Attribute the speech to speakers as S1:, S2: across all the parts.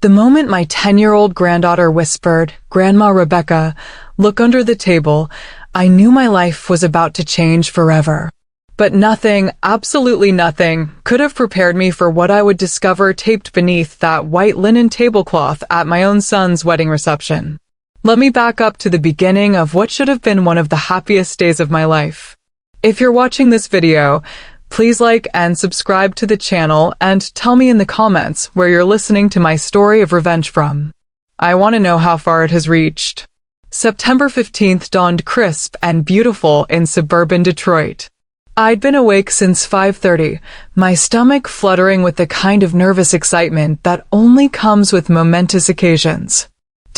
S1: The moment my 10-year-old granddaughter whispered, "Grandma Rebecca, look under the table," I knew my life was about to change forever. But nothing, absolutely nothing, could have prepared me for what I would discover taped beneath that white linen tablecloth at my own son's wedding reception. Let me back up to the beginning of what should have been one of the happiest days of my life. If you're watching this video, please like and subscribe to the channel and tell me in the comments where you're listening to my story of revenge from. I want to know how far it has reached. September 15th dawned crisp and beautiful in suburban Detroit. I'd been awake since 5:30, my stomach fluttering with the kind of nervous excitement that only comes with momentous occasions.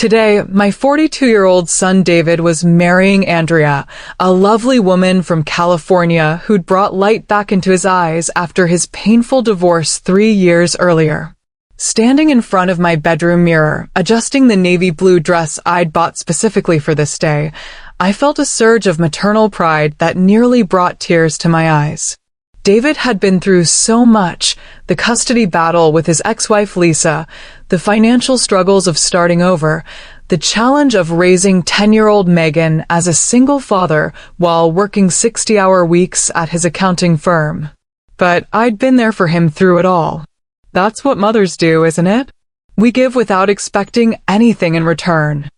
S1: Today, my 42-year-old son David was marrying Andrea, a lovely woman from California who'd brought light back into his eyes after his painful divorce 3 years earlier. Standing in front of my bedroom mirror, adjusting the navy blue dress I'd bought specifically for this day, I felt a surge of maternal pride that nearly brought tears to my eyes. David had been through so much: the custody battle with his ex-wife Lisa, the financial struggles of starting over, the challenge of raising 10-year-old Megan as a single father while working 60-hour weeks at his accounting firm. But I'd been there for him through it all. That's what mothers do, isn't it? We give without expecting anything in return.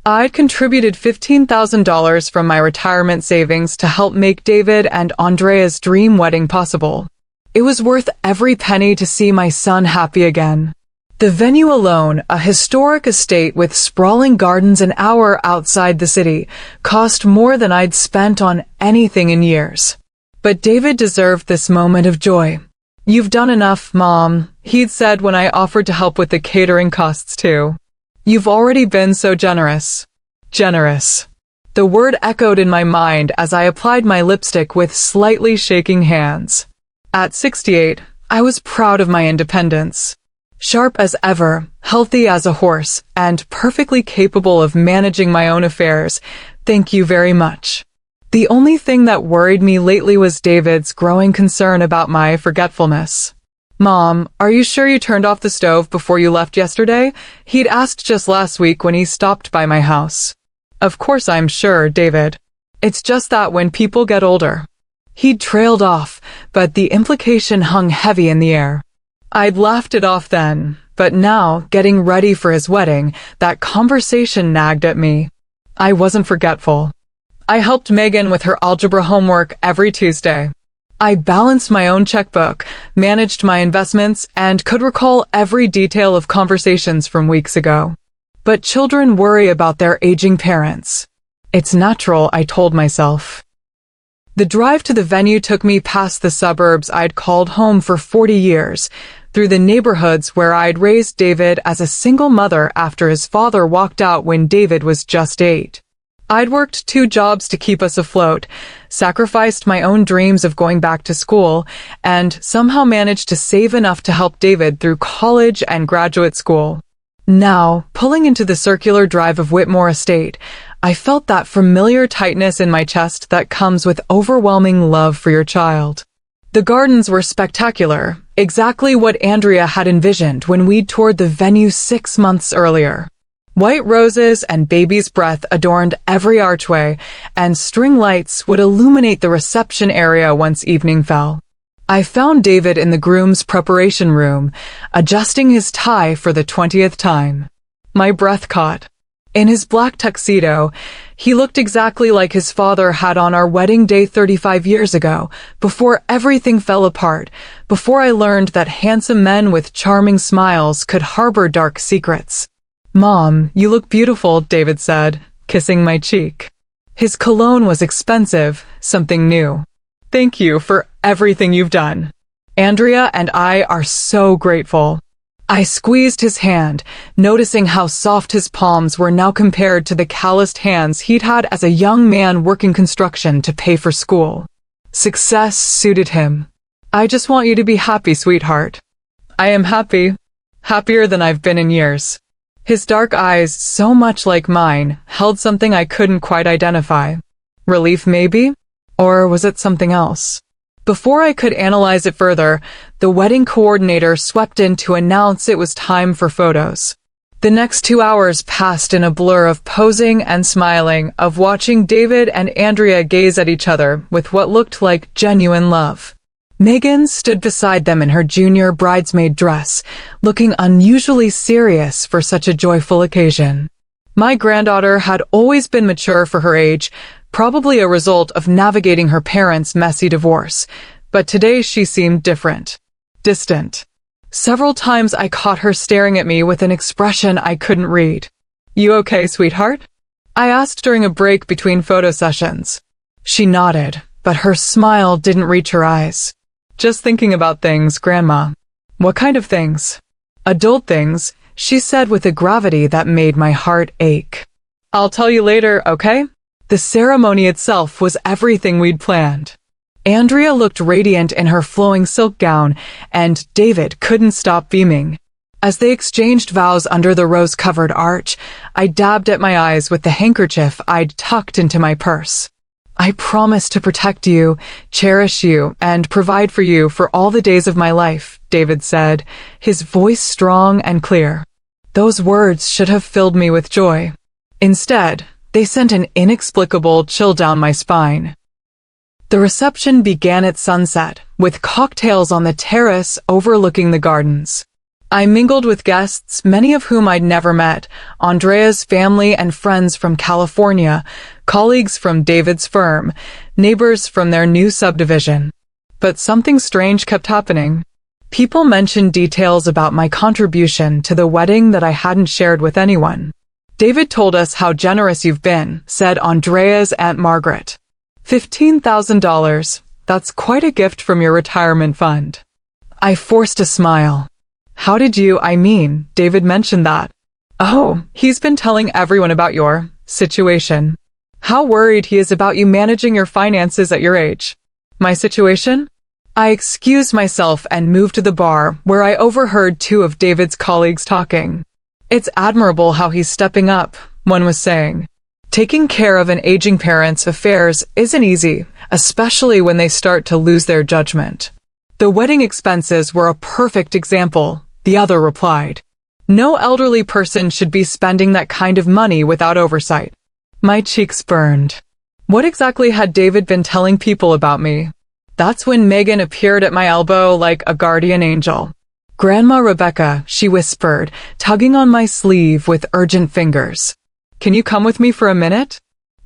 S1: I'd contributed $15,000 from my retirement savings to help make David and Andrea's dream wedding possible. It was worth every penny to see my son happy again. The venue alone, a historic estate with sprawling gardens an hour outside the city, cost more than I'd spent on anything in years. But David deserved this moment of joy. "You've done enough, Mom," he'd said when I offered to help with the catering costs too. "You've already been so generous." Generous. The word echoed in my mind as I applied my lipstick with slightly shaking hands. At 68, I was proud of my independence. Sharp as ever, healthy as a horse, and perfectly capable of managing my own affairs. Thank you very much. The only thing that worried me lately was David's growing concern about my forgetfulness. "Mom, are you sure you turned off the stove before you left yesterday?" he'd asked just last week when he stopped by my house. "Of course I'm sure, David. It's just that when people get older." He'd trailed off, but the implication hung heavy in the air. I'd laughed it off then, but now, getting ready for his wedding, that conversation nagged at me. I wasn't forgetful. I helped Megan with her algebra homework every Tuesday. I balanced my own checkbook, managed my investments, and could recall every detail of conversations from weeks ago. But children worry about their aging parents. It's natural, I told myself. The drive to the venue took me past the suburbs I'd called home for 40 years, through the neighborhoods where I'd raised David as a single mother after his father walked out when David was just 8. I'd worked 2 jobs to keep us afloat, sacrificed my own dreams of going back to school, and somehow managed to save enough to help David through college and graduate school. Now, pulling into the circular drive of Whitmore Estate, I felt that familiar tightness in my chest that comes with overwhelming love for your child. The gardens were spectacular, exactly what Andrea had envisioned when we'd toured the venue 6 months earlier. White roses and baby's breath adorned every archway, and string lights would illuminate the reception area once evening fell. I found David in the groom's preparation room, adjusting his tie for the 20th time. My breath caught. In his black tuxedo, he looked exactly like his father had on our wedding day 35 years ago, before everything fell apart, before I learned that handsome men with charming smiles could harbor dark secrets. "Mom, you look beautiful," David said, kissing my cheek. His cologne was expensive, something new. "Thank you for everything you've done. Andrea and I are so grateful." I squeezed his hand, noticing how soft his palms were now compared to the calloused hands he'd had as a young man working construction to pay for school. Success suited him. "I just want you to be happy, sweetheart." "I am happy. Happier than I've been in years." His dark eyes, so much like mine, held something I couldn't quite identify. Relief, maybe? Or was it something else? Before I could analyze it further, the wedding coordinator swept in to announce it was time for photos. The next 2 hours passed in a blur of posing and smiling, of watching David and Andrea gaze at each other with what looked like genuine love. Megan stood beside them in her junior bridesmaid dress, looking unusually serious for such a joyful occasion. My granddaughter had always been mature for her age, probably a result of navigating her parents' messy divorce, but today she seemed different. Distant. Several times I caught her staring at me with an expression I couldn't read. "You okay, sweetheart?" I asked during a break between photo sessions. She nodded, but her smile didn't reach her eyes. "Just thinking about things, Grandma." "What kind of things?" "Adult things," she said with a gravity that made my heart ache. "I'll tell you later, okay?" The ceremony itself was everything we'd planned. Andrea looked radiant in her flowing silk gown, and David couldn't stop beaming. As they exchanged vows under the rose-covered arch, I dabbed at my eyes with the handkerchief I'd tucked into my purse. "I promise to protect you, cherish you, and provide for you for all the days of my life," David said, his voice strong and clear. Those words should have filled me with joy. Instead, they sent an inexplicable chill down my spine. The reception began at sunset, with cocktails on the terrace overlooking the gardens. I mingled with guests, many of whom I'd never met, Andrea's family and friends from California, colleagues from David's firm, neighbors from their new subdivision. But something strange kept happening. People mentioned details about my contribution to the wedding that I hadn't shared with anyone. "David told us how generous you've been," said Andrea's Aunt Margaret. $15,000. That's quite a gift from your retirement fund. I forced a smile. "How did you, David mentioned that." "Oh, he's been telling everyone about your situation. How worried he is about you managing your finances at your age." "My situation?" I excused myself and moved to the bar, where I overheard two of David's colleagues talking. "It's admirable how he's stepping up," one was saying. "Taking care of an aging parent's affairs isn't easy, especially when they start to lose their judgment." "The wedding expenses were a perfect example," the other replied. "No elderly person should be spending that kind of money without oversight." My cheeks burned. What exactly had David been telling people about me? That's when Megan appeared at my elbow like a guardian angel. "Grandma Rebecca," she whispered, tugging on my sleeve with urgent fingers. "Can you come with me for a minute?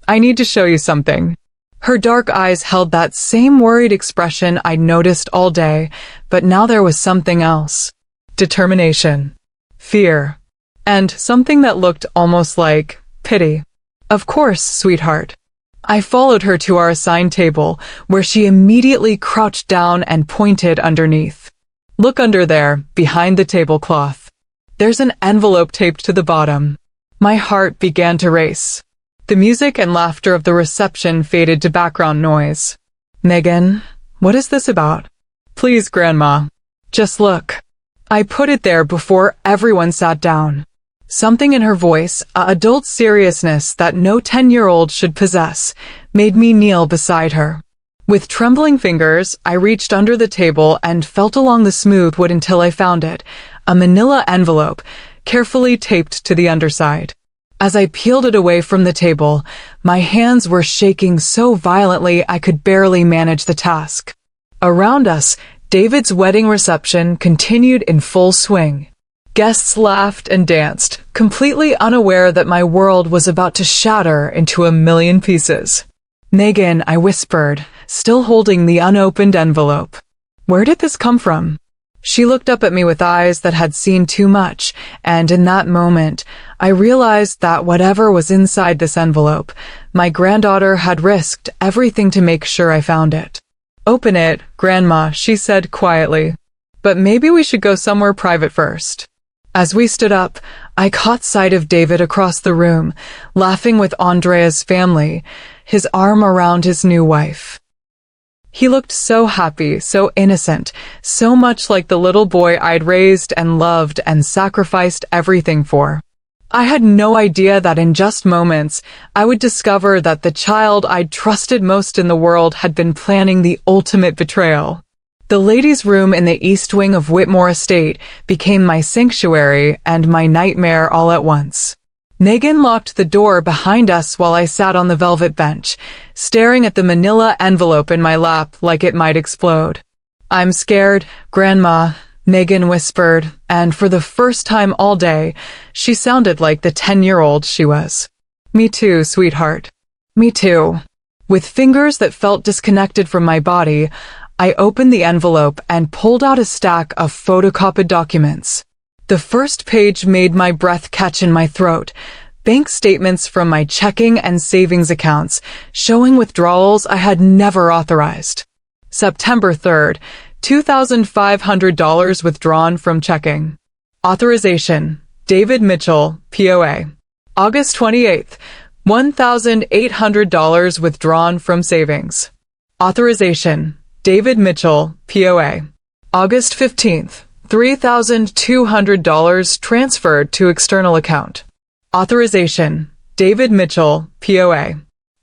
S1: I need to show you something." Her dark eyes held that same worried expression I'd noticed all day, but now there was something else. Determination. Fear. And something that looked almost like pity. "Of course, sweetheart." I followed her to our assigned table, where she immediately crouched down and pointed underneath. "Look under there, behind the tablecloth. There's an envelope taped to the bottom." My heart began to race. The music and laughter of the reception faded to background noise. "Megan, what is this about?" "Please, Grandma. Just look." I put it there before everyone sat down. Something in her voice, an adult seriousness that no 10-year-old should possess, made me kneel beside her. With trembling fingers, I reached under the table and felt along the smooth wood until I found it, a manila envelope, carefully taped to the underside. As I peeled it away from the table, my hands were shaking so violently I could barely manage the task. Around us, David's wedding reception continued in full swing. Guests laughed and danced, completely unaware that my world was about to shatter into a million pieces. "Megan," I whispered, still holding the unopened envelope. "Where did this come from?" She looked up at me with eyes that had seen too much, and in that moment, I realized that whatever was inside this envelope, my granddaughter had risked everything to make sure I found it. "Open it, Grandma," she said quietly. "But maybe we should go somewhere private first." As we stood up, I caught sight of David across the room, laughing with Andrea's family, his arm around his new wife. He looked so happy, so innocent, so much like the little boy I'd raised and loved and sacrificed everything for. I had no idea that in just moments, I would discover that the child I'd trusted most in the world had been planning the ultimate betrayal. The ladies' room in the east wing of Whitmore Estate became my sanctuary and my nightmare all at once. Megan locked the door behind us while I sat on the velvet bench, staring at the manila envelope in my lap like it might explode. "I'm scared, Grandma," Megan whispered, and for the first time all day, she sounded like the 10-year-old she was. "Me too, sweetheart. Me too." With fingers that felt disconnected from my body, I opened the envelope and pulled out a stack of photocopied documents. The first page made my breath catch in my throat. Bank statements from my checking and savings accounts, showing withdrawals I had never authorized. September 3rd, $2,500 withdrawn from checking. Authorization: David Mitchell, POA. August 28th, $1,800 withdrawn from savings. Authorization: David Mitchell, POA. August 15th, $3,200 transferred to external account. Authorization: David Mitchell, POA.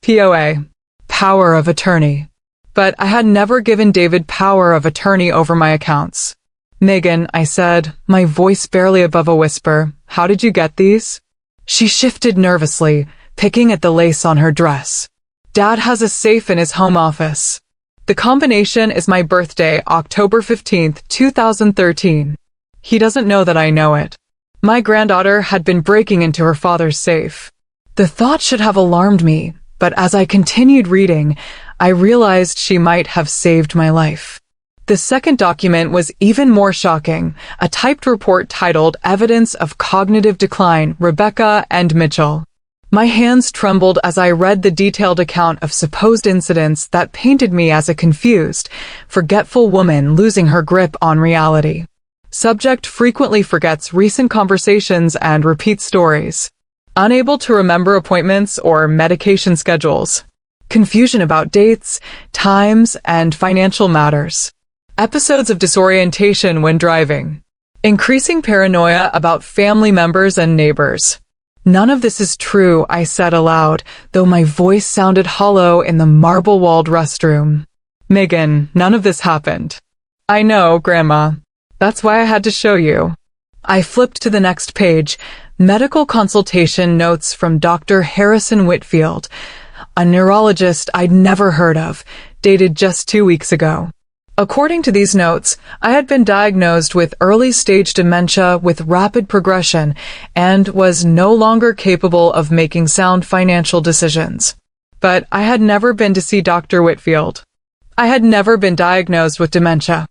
S1: POA. Power of attorney. But I had never given David power of attorney over my accounts. "Megan," I said, my voice barely above a whisper, "how did you get these?" She shifted nervously, picking at the lace on her dress. "Dad has a safe in his home office. The combination is my birthday, October 15th, 2013. He doesn't know that I know it." My granddaughter had been breaking into her father's safe. The thought should have alarmed me, but as I continued reading, I realized she might have saved my life. The second document was even more shocking, a typed report titled "Evidence of Cognitive Decline, Rebecca and Mitchell." My hands trembled as I read the detailed account of supposed incidents that painted me as a confused, forgetful woman losing her grip on reality. Subject frequently forgets recent conversations and repeats stories. Unable to remember appointments or medication schedules. Confusion about dates, times, and financial matters. Episodes of disorientation when driving. Increasing paranoia about family members and neighbors. "None of this is true," I said aloud, though my voice sounded hollow in the marble-walled restroom. "Megan, none of this happened." "I know, Grandma. That's why I had to show you." I flipped to the next page, medical consultation notes from Dr. Harrison Whitfield, a neurologist I'd never heard of, dated just 2 weeks ago. According to these notes, I had been diagnosed with early-stage dementia with rapid progression and was no longer capable of making sound financial decisions. But I had never been to see Dr. Whitfield. I had never been diagnosed with dementia.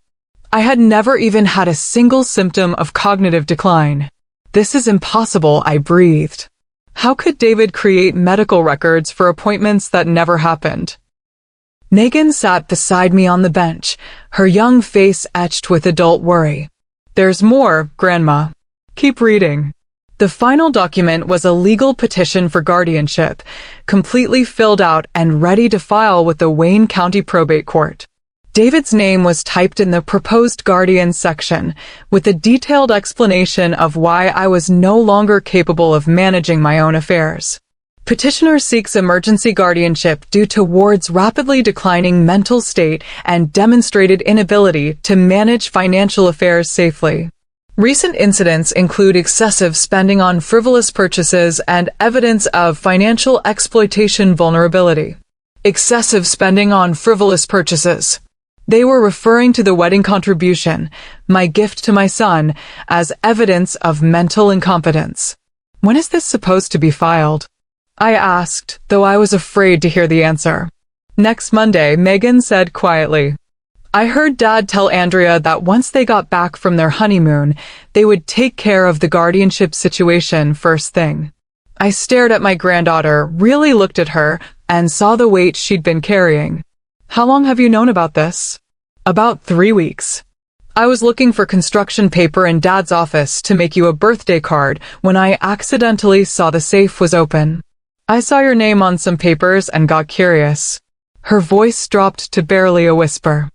S1: I had never even had a single symptom of cognitive decline. "This is impossible," I breathed. How could David create medical records for appointments that never happened? Megan sat beside me on the bench, her young face etched with adult worry. "There's more, Grandma. Keep reading." The final document was a legal petition for guardianship, completely filled out and ready to file with the Wayne County Probate Court. David's name was typed in the proposed guardian section, with a detailed explanation of why I was no longer capable of managing my own affairs. Petitioner seeks emergency guardianship due to Ward's rapidly declining mental state and demonstrated inability to manage financial affairs safely. Recent incidents include excessive spending on frivolous purchases and evidence of financial exploitation vulnerability. Excessive spending on frivolous purchases. They were referring to the wedding contribution, my gift to my son, as evidence of mental incompetence. "When is this supposed to be filed?" I asked, though I was afraid to hear the answer. "Next Monday," Megan said quietly. I heard Dad tell Andrea that once they got back from their honeymoon, they would take care of the guardianship situation first thing. I stared at my granddaughter, really looked at her, and saw the weight she'd been carrying. "How long have you known about this?" "About 3 weeks. I was looking for construction paper in Dad's office to make you a birthday card when I accidentally saw the safe was open. I saw your name on some papers and got curious." Her voice dropped to barely a whisper.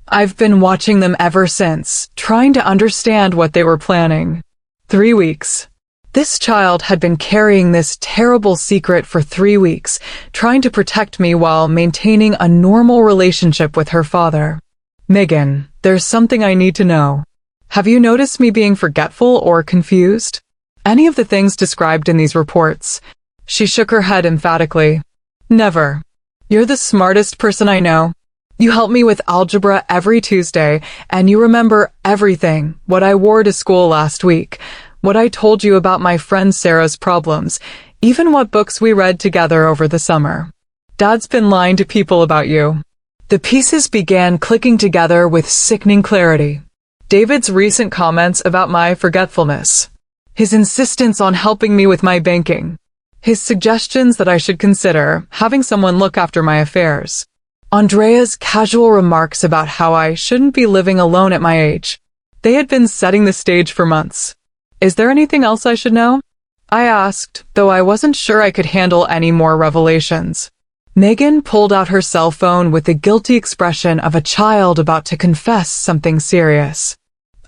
S1: "I've been watching them ever since, trying to understand what they were planning." 3 weeks. This child had been carrying this terrible secret for 3 weeks, trying to protect me while maintaining a normal relationship with her father. "Megan, there's something I need to know. Have you noticed me being forgetful or confused? Any of the things described in these reports?" She shook her head emphatically. "Never. You're the smartest person I know. You help me with algebra every Tuesday, and you remember everything, what I wore to school last week, what I told you about my friend Sarah's problems, even what books we read together over the summer. Dad's been lying to people about you." The pieces began clicking together with sickening clarity. David's recent comments about my forgetfulness. His insistence on helping me with my banking. His suggestions that I should consider having someone look after my affairs. Andrea's casual remarks about how I shouldn't be living alone at my age. They had been setting the stage for months. "Is there anything else I should know?" I asked, though I wasn't sure I could handle any more revelations. Megan pulled out her cell phone with the guilty expression of a child about to confess something serious.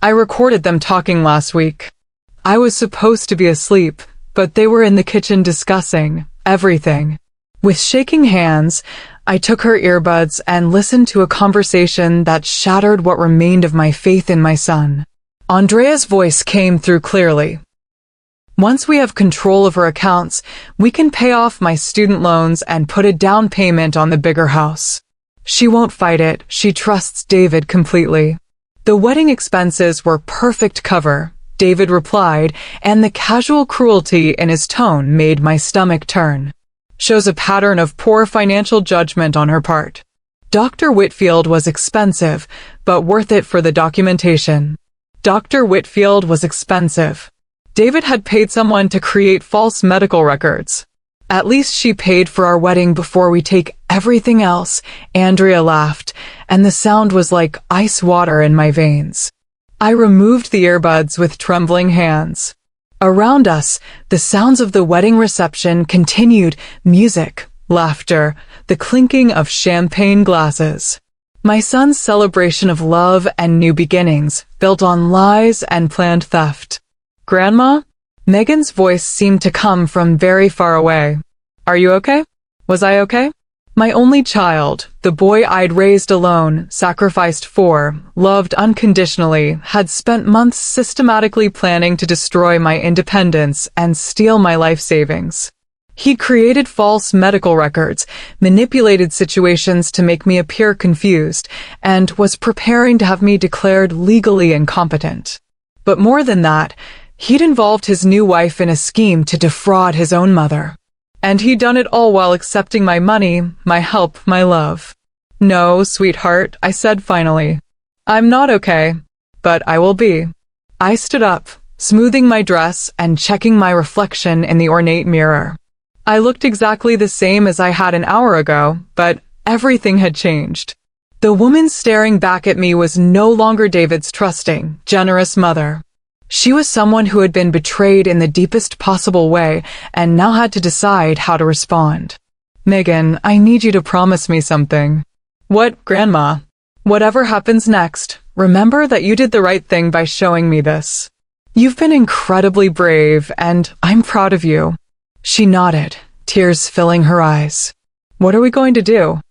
S1: "I recorded them talking last week. I was supposed to be asleep, but they were in the kitchen discussing everything." With shaking hands, I took her earbuds and listened to a conversation that shattered what remained of my faith in my son. Andrea's voice came through clearly. "Once we have control of her accounts, we can pay off my student loans and put a down payment on the bigger house. She won't fight it. She trusts David completely." "The wedding expenses were perfect cover," David replied, and the casual cruelty in his tone made my stomach turn. "Shows a pattern of poor financial judgment on her part. Dr. Whitfield was expensive, but worth it for the documentation." Dr. Whitfield was expensive. David had paid someone to create false medical records. "At least she paid for our wedding before we take everything else," Andrea laughed, and the sound was like ice water in my veins. I removed the earbuds with trembling hands. Around us, the sounds of the wedding reception continued: music, laughter, the clinking of champagne glasses. My son's celebration of love and new beginnings, built on lies and planned theft. "Grandma?" Megan's voice seemed to come from very far away. "Are you okay? Was I okay?" My only child, the boy I'd raised alone, sacrificed for, loved unconditionally, had spent months systematically planning to destroy my independence and steal my life savings. He'd created false medical records, manipulated situations to make me appear confused, and was preparing to have me declared legally incompetent. But more than that, he'd involved his new wife in a scheme to defraud his own mother. And he'd done it all while accepting my money, my help, my love. "No, sweetheart," I said finally. "I'm not okay, but I will be." I stood up, smoothing my dress and checking my reflection in the ornate mirror. I looked exactly the same as I had an hour ago, but everything had changed. The woman staring back at me was no longer David's trusting, generous mother. She was someone who had been betrayed in the deepest possible way and now had to decide how to respond. "Megan, I need you to promise me something." "What, Grandma?" "Whatever happens next, remember that you did the right thing by showing me this. You've been incredibly brave, and I'm proud of you." She nodded, tears filling her eyes. "What are we going to do?"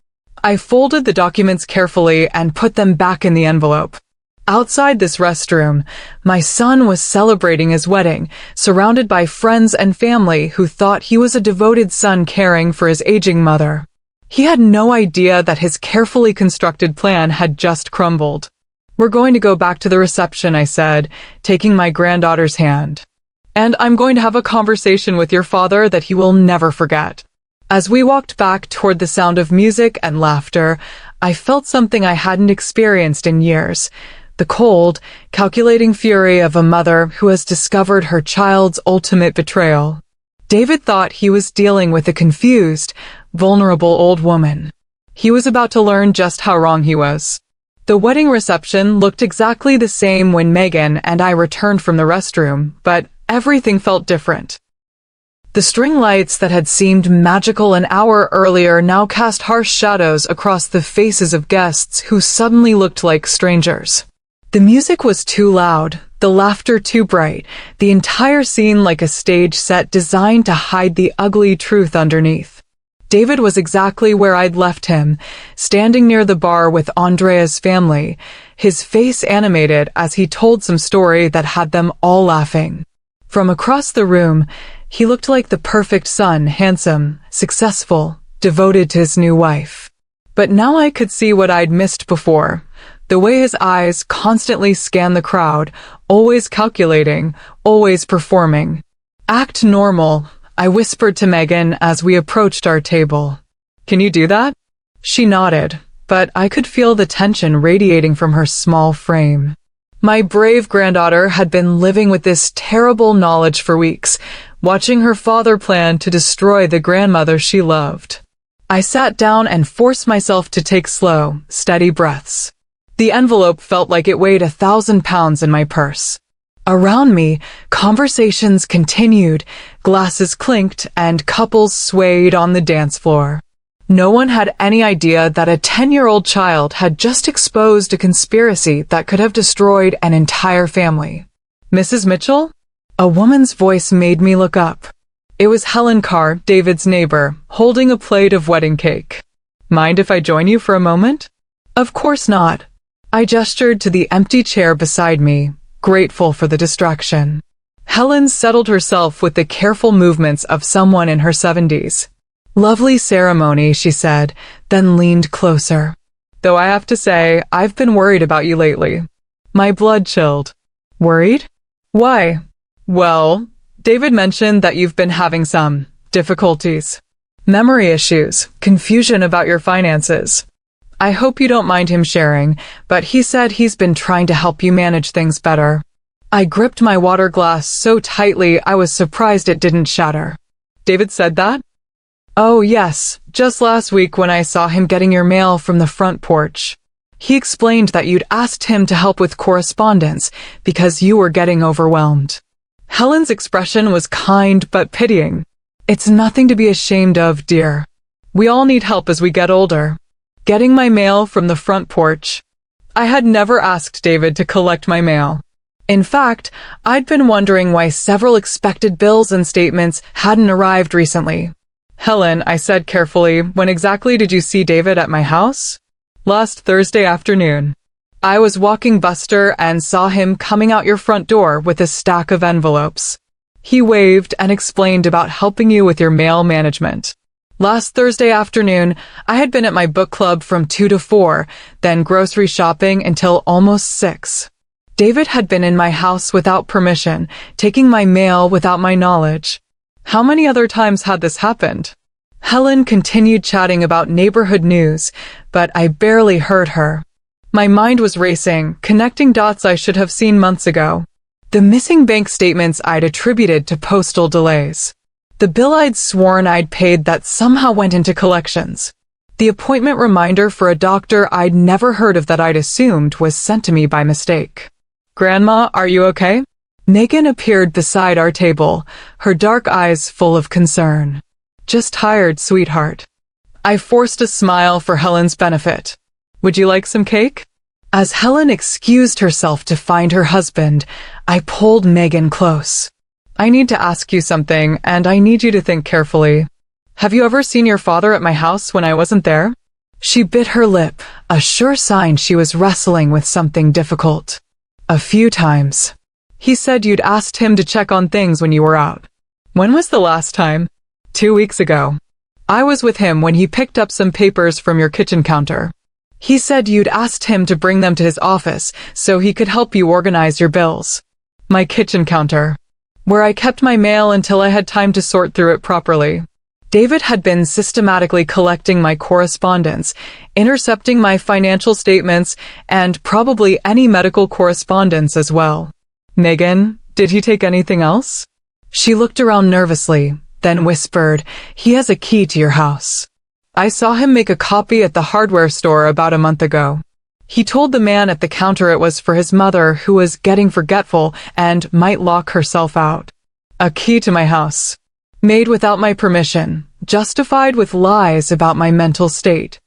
S1: I folded the documents carefully and put them back in the envelope. Outside this restroom, my son was celebrating his wedding, surrounded by friends and family who thought he was a devoted son caring for his aging mother. He had no idea that his carefully constructed plan had just crumbled. "We're going to go back to the reception," I said, taking my granddaughter's hand. "And I'm going to have a conversation with your father that he will never forget." As we walked back toward the sound of music and laughter, I felt something I hadn't experienced in years. The cold, calculating fury of a mother who has discovered her child's ultimate betrayal. David thought he was dealing with a confused, vulnerable old woman. He was about to learn just how wrong he was. The wedding reception looked exactly the same when Megan and I returned from the restroom, but everything felt different. The string lights that had seemed magical an hour earlier now cast harsh shadows across the faces of guests who suddenly looked like strangers. The music was too loud, the laughter too bright, the entire scene like a stage set designed to hide the ugly truth underneath. David was exactly where I'd left him, standing near the bar with Andrea's family, his face animated as he told some story that had them all laughing. From across the room, he looked like the perfect son, handsome, successful, devoted to his new wife. But now I could see what I'd missed before, the way his eyes constantly scanned the crowd, always calculating, always performing. "Act normal," I whispered to Megan as we approached our table. "Can you do that?" She nodded, but I could feel the tension radiating from her small frame. My brave granddaughter had been living with this terrible knowledge for weeks, watching her father plan to destroy the grandmother she loved. I sat down and forced myself to take slow, steady breaths. The envelope felt like it weighed 1,000 pounds in my purse. Around me, conversations continued, glasses clinked, and couples swayed on the dance floor. No one had any idea that a 10-year-old child had just exposed a conspiracy that could have destroyed an entire family. "Mrs. Mitchell?" A woman's voice made me look up. It was Helen Carr, David's neighbor, holding a plate of wedding cake. "Mind if I join you for a moment?" "Of course not." I gestured to the empty chair beside me, grateful for the distraction. Helen settled herself with the careful movements of someone in her 70s. "Lovely ceremony," she said, then leaned closer. "Though I have to say, I've been worried about you lately." My blood chilled. "Worried? Why?" "Well, David mentioned that you've been having some difficulties. Memory issues, confusion about your finances. I hope you don't mind him sharing, but he said he's been trying to help you manage things better." I gripped my water glass so tightly I was surprised it didn't shatter. "David said that?" "Oh yes, just last week when I saw him getting your mail from the front porch. He explained that you'd asked him to help with correspondence because you were getting overwhelmed." Helen's expression was kind but pitying. "It's nothing to be ashamed of, dear. We all need help as we get older." Getting my mail from the front porch. I had never asked David to collect my mail. In fact, I'd been wondering why several expected bills and statements hadn't arrived recently. "Helen," I said carefully, "when exactly did you see David at my house?" "Last Thursday afternoon. I was walking Buster and saw him coming out your front door with a stack of envelopes. He waved and explained about helping you with your mail management. Last Thursday afternoon, I had been at my book club from 2 to 4, then grocery shopping until almost 6. David had been in my house without permission, taking my mail without my knowledge. How many other times had this happened?" Helen continued chatting about neighborhood news, but I barely heard her. My mind was racing, connecting dots I should have seen months ago. The missing bank statements I'd attributed to postal delays. The bill I'd sworn I'd paid that somehow went into collections. The appointment reminder for a doctor I'd never heard of that I'd assumed was sent to me by mistake. "Grandma, are you okay?" Megan appeared beside our table, her dark eyes full of concern. "Just tired, sweetheart." I forced a smile for Helen's benefit. "Would you like some cake?" As Helen excused herself to find her husband, I pulled Megan close. "I need to ask you something, and I need you to think carefully. Have you ever seen your father at my house when I wasn't there?" She bit her lip, a sure sign she was wrestling with something difficult. "A few times. He said you'd asked him to check on things when you were out." "When was the last time?" 2 weeks ago. I was with him when he picked up some papers from your kitchen counter. He said you'd asked him to bring them to his office so he could help you organize your bills." My kitchen counter, where I kept my mail until I had time to sort through it properly. David had been systematically collecting my correspondence, intercepting my financial statements, and probably any medical correspondence as well. "Megan, did he take anything else?" She looked around nervously, then whispered, "He has a key to your house. I saw him make a copy at the hardware store about a month ago. He told the man at the counter it was for his mother who was getting forgetful and might lock herself out. A key to my house. Made without my permission, justified with lies about my mental state.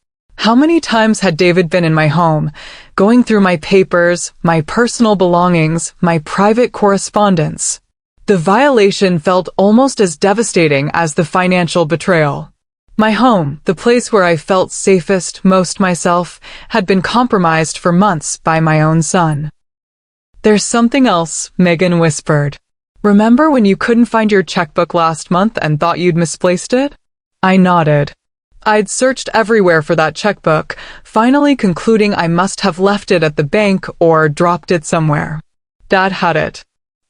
S1: How many times had David been in my home, going through my papers, my personal belongings, my private correspondence? The violation felt almost as devastating as the financial betrayal. My home, the place where I felt safest, most myself, had been compromised for months by my own son. There's something else, Megan whispered. Remember when you couldn't find your checkbook last month and thought you'd misplaced it? I nodded. I'd searched everywhere for that checkbook, finally concluding I must have left it at the bank or dropped it somewhere. Dad had it.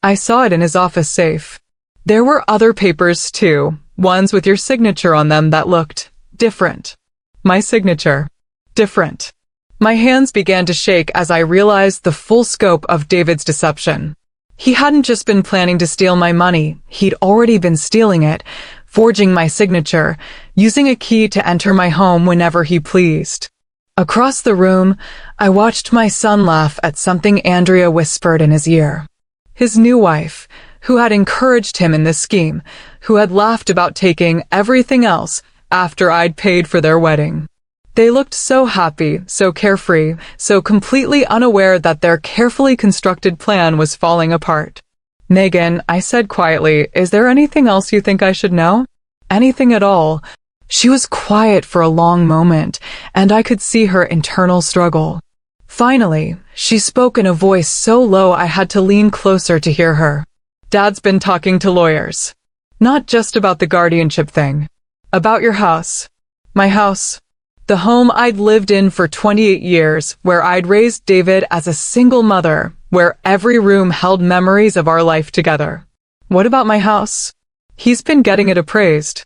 S1: I saw it in his office safe. There were other papers too, ones with your signature on them that looked different. My signature. Different. My hands began to shake as I realized the full scope of David's deception. He hadn't just been planning to steal my money, he'd already been stealing it, forging my signature, using a key to enter my home whenever he pleased. Across the room, I watched my son laugh at something Andrea whispered in his ear. His new wife, who had encouraged him in this scheme, who had laughed about taking everything else after I'd paid for their wedding. They looked so happy, so carefree, so completely unaware that their carefully constructed plan was falling apart. Megan, I said quietly, is there anything else you think I should know? Anything at all. She was quiet for a long moment, and I could see her internal struggle. Finally, she spoke in a voice so low I had to lean closer to hear her. Dad's been talking to lawyers. Not just about the guardianship thing. About your house. My house. The home I'd lived in for 28 years, where I'd raised David as a single mother, where every room held memories of our life together. What about my house? He's been getting it appraised.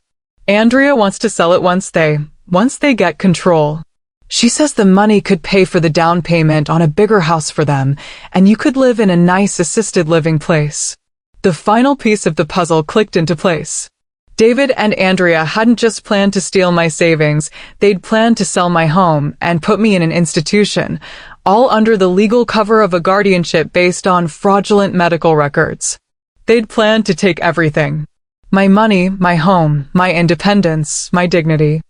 S1: Andrea wants to sell it once they get control. She says the money could pay for the down payment on a bigger house for them, and you could live in a nice assisted living place. The final piece of the puzzle clicked into place. David and Andrea hadn't just planned to steal my savings, they'd planned to sell my home and put me in an institution, all under the legal cover of a guardianship based on fraudulent medical records. They'd planned to take everything. My money, my home, my independence, my dignity,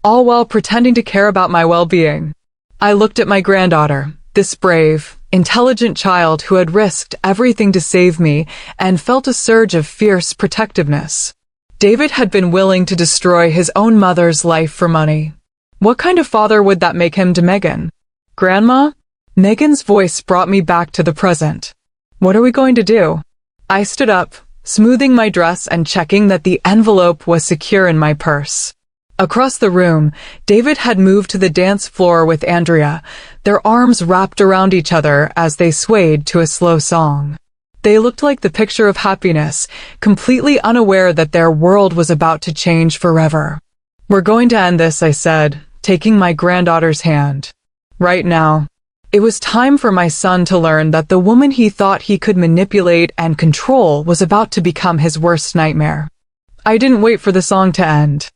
S1: all while pretending to care about my well-being. I looked at my granddaughter, this brave, intelligent child who had risked everything to save me, and felt a surge of fierce protectiveness. David had been willing to destroy his own mother's life for money. What kind of father would that make him to Megan? Grandma? Megan's voice brought me back to the present. What are we going to do? I stood up, smoothing my dress and checking that the envelope was secure in my purse. Across the room, David had moved to the dance floor with Andrea, their arms wrapped around each other as they swayed to a slow song. They looked like the picture of happiness, completely unaware that their world was about to change forever. We're going to end this, I said, taking my granddaughter's hand. Right now. It was time for my son to learn that the woman he thought he could manipulate and control was about to become his worst nightmare. I didn't wait for the song to end.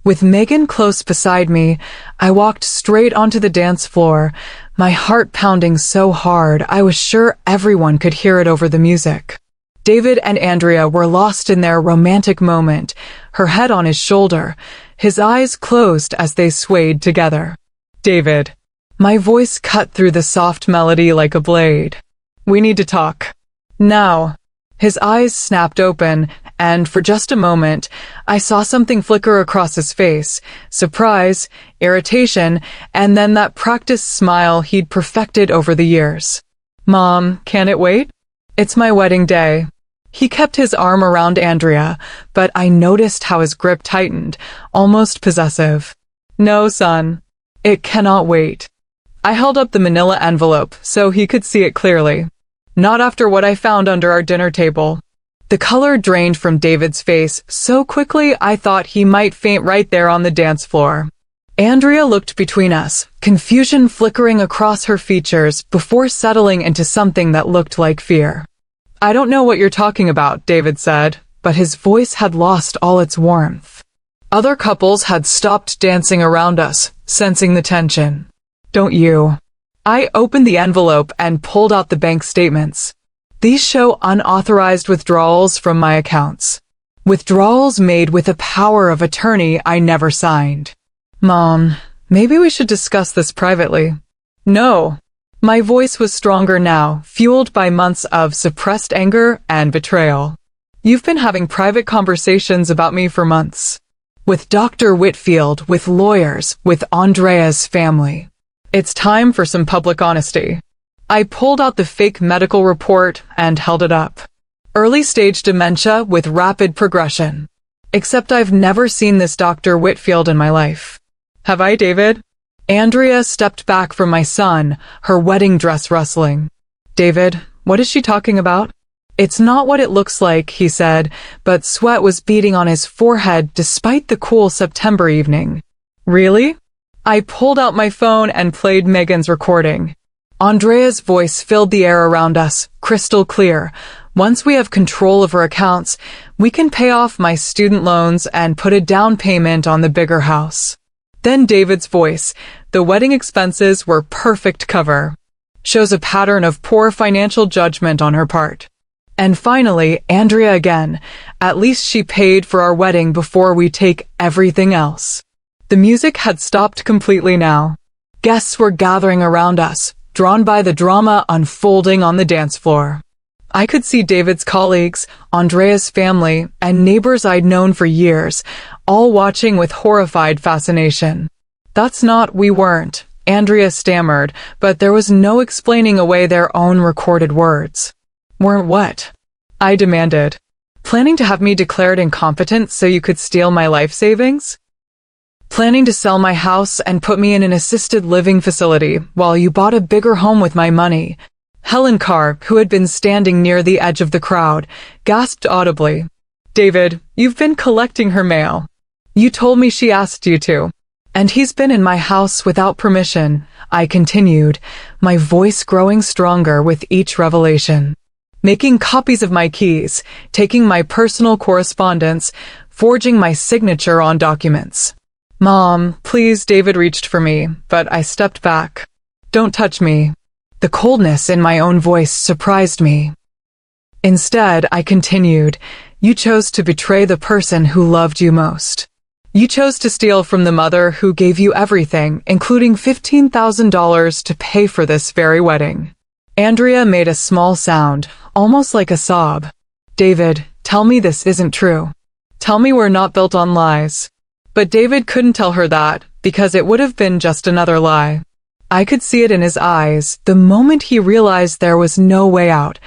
S1: With Megan close beside me, I walked straight onto the dance floor, my heart pounding so hard I was sure everyone could hear it over the music. David and Andrea were lost in their romantic moment, her head on his shoulder, his eyes closed as they swayed together. David. My voice cut through the soft melody like a blade. We need to talk. Now. His eyes snapped open, and for just a moment, I saw something flicker across his face, surprise, irritation, and then that practiced smile he'd perfected over the years. Mom, can it wait? It's my wedding day. He kept his arm around Andrea, but I noticed how his grip tightened, almost possessive. No, son. It cannot wait. I held up the manila envelope so he could see it clearly. Not after what I found under our dinner table. The color drained from David's face so quickly I thought he might faint right there on the dance floor. Andrea looked between us, confusion flickering across her features before settling into something that looked like fear. I don't know what you're talking about, David said, but his voice had lost all its warmth. Other couples had stopped dancing around us, sensing the tension. Don't you? I opened the envelope and pulled out the bank statements. These show unauthorized withdrawals from my accounts. Withdrawals made with a power of attorney I never signed. Mom, maybe we should discuss this privately. No. My voice was stronger now, fueled by months of suppressed anger and betrayal. You've been having private conversations about me for months. With Dr. Whitfield, with lawyers, with Andrea's family. It's time for some public honesty. I pulled out the fake medical report and held it up. Early stage dementia with rapid progression. Except I've never seen this Dr. Whitfield in my life. Have I, David? Andrea stepped back from my son, her wedding dress rustling. David, what is she talking about? It's not what it looks like, he said, but sweat was beading on his forehead despite the cool September evening. Really? I pulled out my phone and played Megan's recording. Andrea's voice filled the air around us, crystal clear. Once we have control of her accounts, we can pay off my student loans and put a down payment on the bigger house. Then David's voice. The wedding expenses were perfect cover. Shows a pattern of poor financial judgment on her part. And finally, Andrea again. At least she paid for our wedding before we take everything else. The music had stopped completely now. Guests were gathering around us, drawn by the drama unfolding on the dance floor. I could see David's colleagues, Andrea's family, and neighbors I'd known for years, all watching with horrified fascination. We weren't, Andrea stammered, but there was no explaining away their own recorded words. Weren't what? I demanded. Planning to have me declared incompetent so you could steal my life savings? Planning to sell my house and put me in an assisted living facility while you bought a bigger home with my money. Helen Carr, who had been standing near the edge of the crowd, gasped audibly. David, you've been collecting her mail. You told me she asked you to. And he's been in my house without permission, I continued, my voice growing stronger with each revelation. Making copies of my keys, taking my personal correspondence, forging my signature on documents. Mom, please, David reached for me, but I stepped back. Don't touch me. The coldness in my own voice surprised me. Instead, I continued, you chose to betray the person who loved you most. You chose to steal from the mother who gave you everything, including $15,000 to pay for this very wedding. Andrea made a small sound, almost like a sob. David, tell me this isn't true. Tell me we're not built on lies. But David couldn't tell her that, because it would have been just another lie. I could see it in his eyes the moment he realized there was no way out,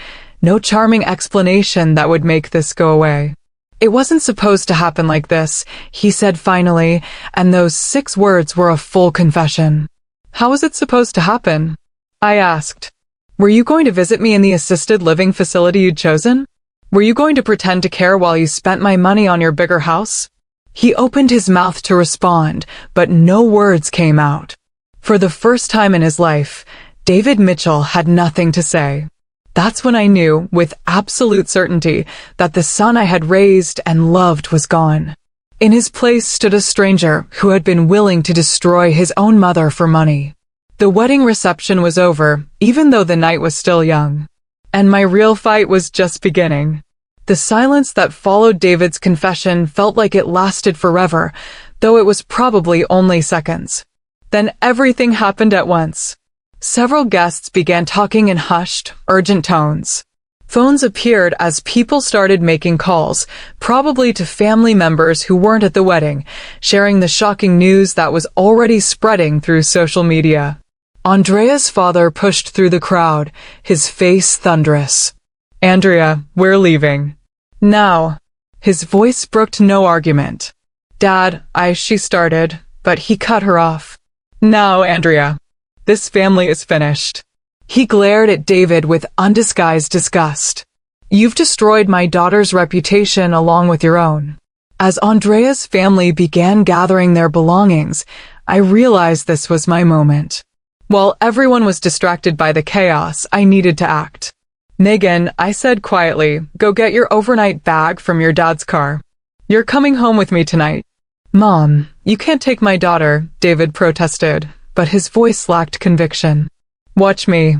S1: no charming explanation that would make this go away. It wasn't supposed to happen like this, he said finally, and those 6 words were a full confession. How was it supposed to happen? I asked. Were you going to visit me in the assisted living facility you'd chosen? Were you going to pretend to care while you spent my money on your bigger house? He opened his mouth to respond, but no words came out. For the first time in his life, David Mitchell had nothing to say. That's when I knew, with absolute certainty, that the son I had raised and loved was gone. In his place stood a stranger who had been willing to destroy his own mother for money. The wedding reception was over, even though the night was still young. And my real fight was just beginning. The silence that followed David's confession felt like it lasted forever, though it was probably only seconds. Then everything happened at once. Several guests began talking in hushed, urgent tones. Phones appeared as people started making calls, probably to family members who weren't at the wedding, sharing the shocking news that was already spreading through social media. Andrea's father pushed through the crowd, his face thunderous. Andrea, we're leaving. Now. His voice brooked no argument. Dad, she started, but he cut her off. Now, Andrea. This family is finished. He glared at David with undisguised disgust. You've destroyed my daughter's reputation along with your own. As Andrea's family began gathering their belongings, I realized this was my moment. While everyone was distracted by the chaos, I needed to act. Megan, I said quietly, go get your overnight bag from your dad's car. You're coming home with me tonight. Mom, you can't take my daughter, David protested, but his voice lacked conviction. Watch me.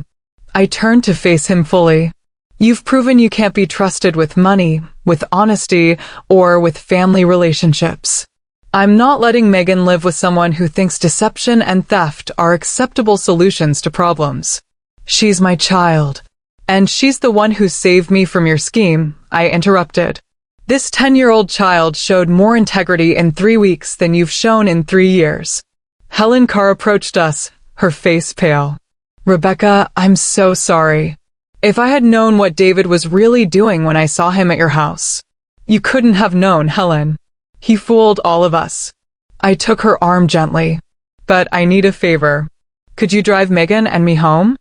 S1: I turned to face him fully. You've proven you can't be trusted with money, with honesty, or with family relationships. I'm not letting Megan live with someone who thinks deception and theft are acceptable solutions to problems. She's my child. And she's the one who saved me from your scheme, I interrupted. This 10-year-old child showed more integrity in 3 weeks than you've shown in 3 years. Helen Carr approached us, her face pale. Rebecca, I'm so sorry. If I had known what David was really doing when I saw him at your house. You couldn't have known, Helen. He fooled all of us. I took her arm gently. But I need a favor. Could you drive Megan and me home?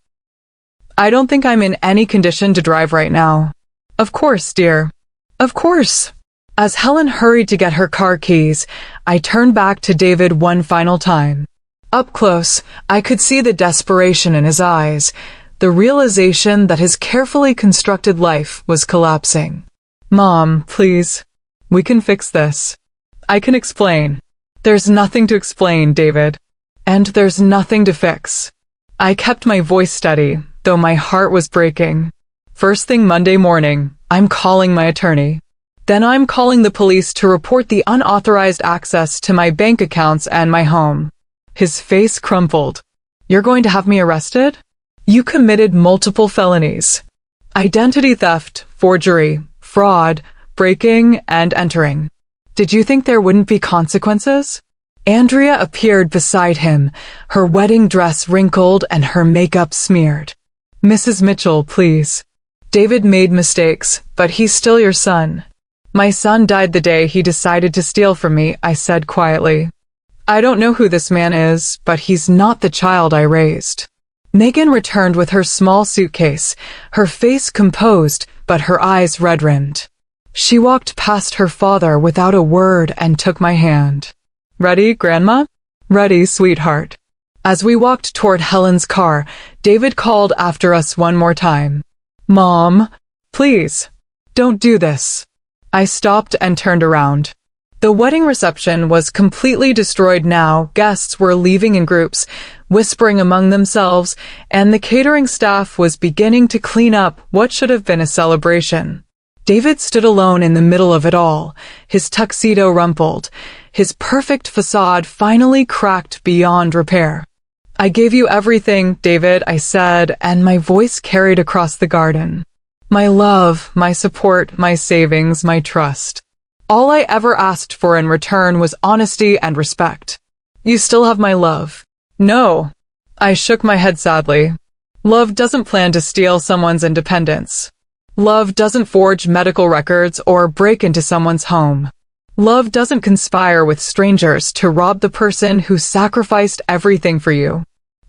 S1: I don't think I'm in any condition to drive right now. Of course, dear. Of course. As Helen hurried to get her car keys, I turned back to David one final time. Up close, I could see the desperation in his eyes, the realization that his carefully constructed life was collapsing. Mom, please. We can fix this. I can explain. There's nothing to explain, David. And there's nothing to fix. I kept my voice steady, though my heart was breaking. First thing Monday morning, I'm calling my attorney. Then I'm calling the police to report the unauthorized access to my bank accounts and my home. His face crumpled. You're going to have me arrested? You committed multiple felonies. Identity theft, forgery, fraud, breaking, and entering. Did you think there wouldn't be consequences? Andrea appeared beside him, her wedding dress wrinkled and her makeup smeared. Mrs. Mitchell, please. David made mistakes, but he's still your son. My son died the day he decided to steal from me, I said quietly. I don't know who this man is, but he's not the child I raised. Megan returned with her small suitcase, her face composed, but her eyes red-rimmed. She walked past her father without a word and took my hand. Ready, Grandma? Ready, sweetheart. As we walked toward Helen's car, David called after us one more time. Mom, please, don't do this. I stopped and turned around. The wedding reception was completely destroyed now. Guests were leaving in groups, whispering among themselves, and the catering staff was beginning to clean up what should have been a celebration. David stood alone in the middle of it all, his tuxedo rumpled, his perfect facade finally cracked beyond repair. I gave you everything, David, I said, and my voice carried across the garden. My love, my support, my savings, my trust. All I ever asked for in return was honesty and respect. You still have my love. No. I shook my head sadly. Love doesn't plan to steal someone's independence. Love doesn't forge medical records or break into someone's home. Love doesn't conspire with strangers to rob the person who sacrificed everything for you.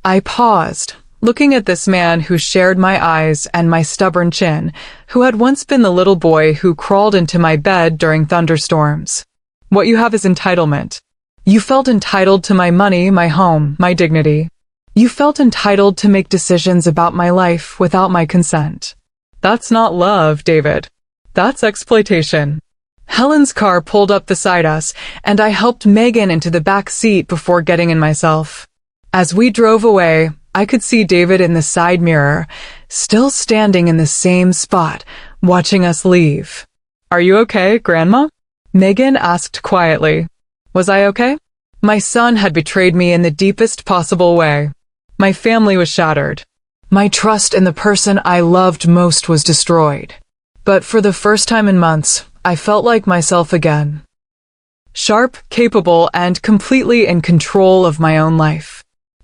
S1: I paused, looking at this man who shared my eyes and my stubborn chin, who had once been the little boy who crawled into my bed during thunderstorms. What you have is entitlement. You felt entitled to my money, my home, my dignity. You felt entitled to make decisions about my life without my consent. That's not love, David. That's exploitation. Helen's car pulled up beside us, and I helped Megan into the back seat before getting in myself. As we drove away, I could see David in the side mirror, still standing in the same spot, watching us leave. Are you okay, Grandma? Megan asked quietly. Was I okay? My son had betrayed me in the deepest possible way. My family was shattered. My trust in the person I loved most was destroyed. But for the first time in months, I felt like myself again. Sharp, capable, and completely in control of my own life.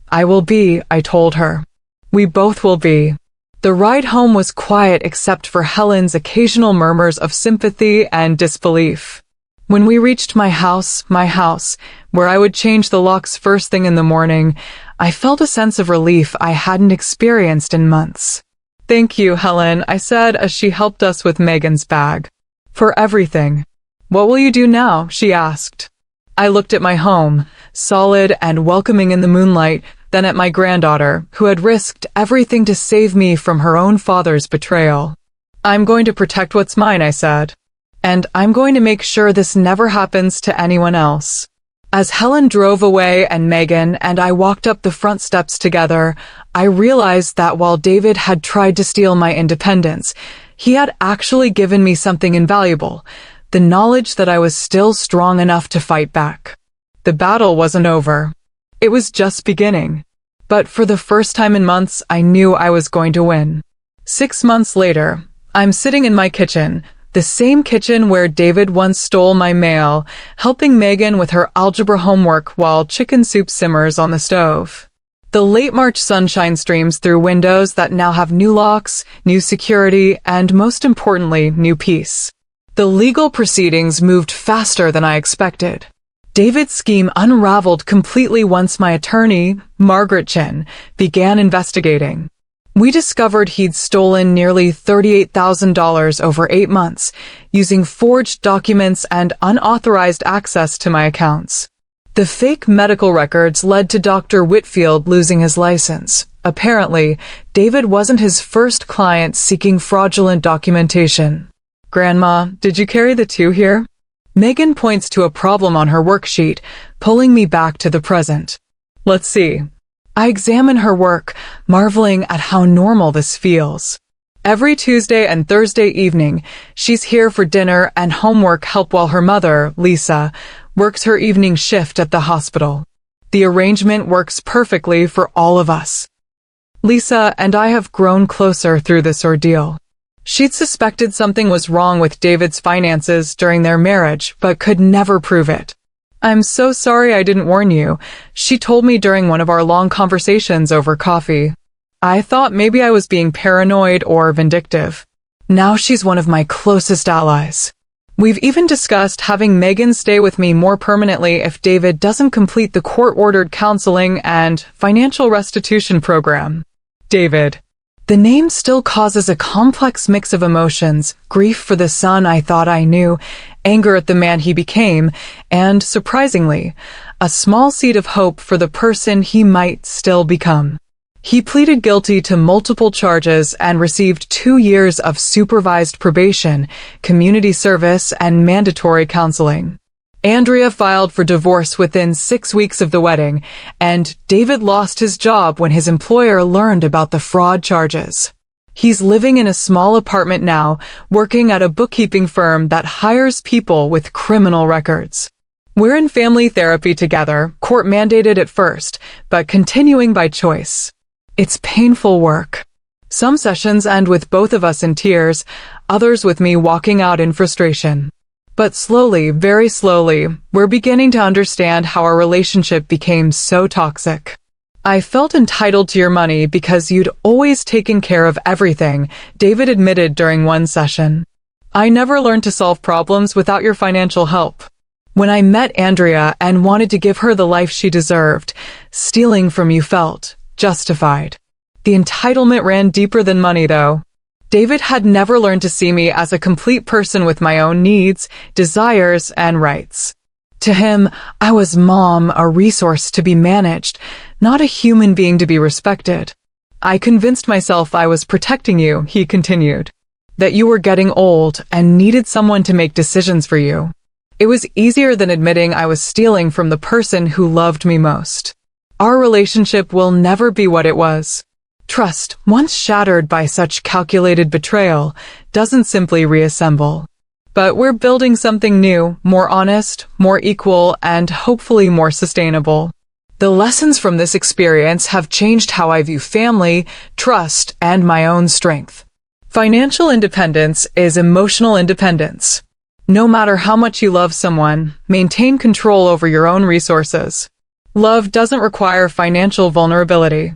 S1: I will be, I told her. We both will be. The ride home was quiet except for Helen's occasional murmurs of sympathy and disbelief. When we reached my house, where I would change the locks first thing in the morning, I felt a sense of relief I hadn't experienced in months. Thank you, Helen, I said as she helped us with Megan's bag. For everything. What will you do now? She asked. I looked at my home, solid and welcoming in the moonlight, then at my granddaughter, who had risked everything to save me from her own father's betrayal. I'm going to protect what's mine, I said. And I'm going to make sure this never happens to anyone else. As Helen drove away and Megan and I walked up the front steps together, I realized that while David had tried to steal my independence, he had actually given me something invaluable, the knowledge that I was still strong enough to fight back. The battle wasn't over. It was just beginning. But for the first time in months, I knew I was going to win. 6 months later, I'm sitting in my kitchen, the same kitchen where David once stole my mail, helping Megan with her algebra homework while chicken soup simmers on the stove. The late March sunshine streams through windows that now have new locks, new security, and most importantly, new peace. The legal proceedings moved faster than I expected. David's scheme unraveled completely once my attorney, Margaret Chin, began investigating. We discovered he'd stolen nearly $38,000 over 8 months, using forged documents and unauthorized access to my accounts. The fake medical records led to Dr. Whitfield losing his license. Apparently, David wasn't his first client seeking fraudulent documentation. Grandma, did you carry the 2 here? Megan points to a problem on her worksheet, pulling me back to the present. Let's see. I examine her work, marveling at how normal this feels. Every Tuesday and Thursday evening, she's here for dinner and homework help while her mother, Lisa, works her evening shift at the hospital. The arrangement works perfectly for all of us. Lisa and I have grown closer through this ordeal. She'd suspected something was wrong with David's finances during their marriage, but could never prove it. I'm so sorry I didn't warn you, she told me during one of our long conversations over coffee. I thought maybe I was being paranoid or vindictive. Now she's one of my closest allies. We've even discussed having Megan stay with me more permanently if David doesn't complete the court-ordered counseling and financial restitution program. David. The name still causes a complex mix of emotions, grief for the son I thought I knew, anger at the man he became, and, surprisingly, a small seed of hope for the person he might still become. He pleaded guilty to multiple charges and received 2 years of supervised probation, community service, and mandatory counseling. Andrea filed for divorce within 6 weeks of the wedding, and David lost his job when his employer learned about the fraud charges. He's living in a small apartment now, working at a bookkeeping firm that hires people with criminal records. We're in family therapy together, court-mandated at first, but continuing by choice. It's painful work. Some sessions end with both of us in tears, others with me walking out in frustration. But slowly, very slowly, we're beginning to understand how our relationship became so toxic. I felt entitled to your money because you'd always taken care of everything, David admitted during one session. I never learned to solve problems without your financial help. When I met Andrea and wanted to give her the life she deserved, stealing from you felt justified. The entitlement ran deeper than money, though. David had never learned to see me as a complete person with my own needs, desires, and rights. To him, I was mom, a resource to be managed, not a human being to be respected. I convinced myself I was protecting you, he continued, that you were getting old and needed someone to make decisions for you. It was easier than admitting I was stealing from the person who loved me most. Our relationship will never be what it was. Trust, once shattered by such calculated betrayal, doesn't simply reassemble. But we're building something new, more honest, more equal, and hopefully more sustainable. The lessons from this experience have changed how I view family, trust, and my own strength. Financial independence is emotional independence. No matter how much you love someone, maintain control over your own resources. Love doesn't require financial vulnerability.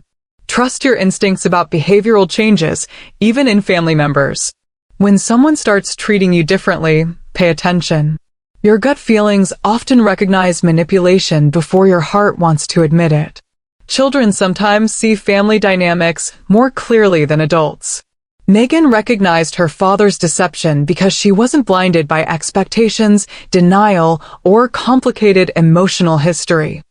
S1: Trust your instincts about behavioral changes, even in family members. When someone starts treating you differently, pay attention. Your gut feelings often recognize manipulation before your heart wants to admit it. Children sometimes see family dynamics more clearly than adults. Megan recognized her father's deception because she wasn't blinded by expectations, denial, or complicated emotional history.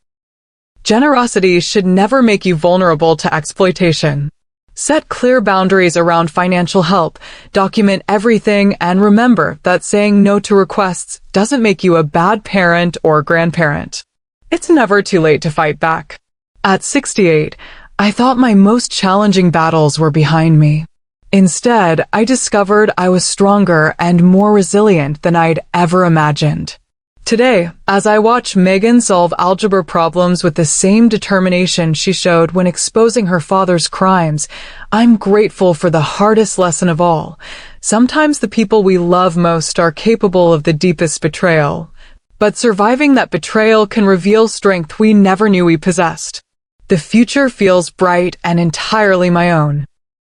S1: Generosity should never make you vulnerable to exploitation. Set clear boundaries around financial help, document everything, and remember that saying no to requests doesn't make you a bad parent or grandparent. It's never too late to fight back. At 68, I thought my most challenging battles were behind me. Instead, I discovered I was stronger and more resilient than I'd ever imagined. Today, as I watch Megan solve algebra problems with the same determination she showed when exposing her father's crimes, I'm grateful for the hardest lesson of all. Sometimes the people we love most are capable of the deepest betrayal, but surviving that betrayal can reveal strength we never knew we possessed. The future feels bright and entirely my own.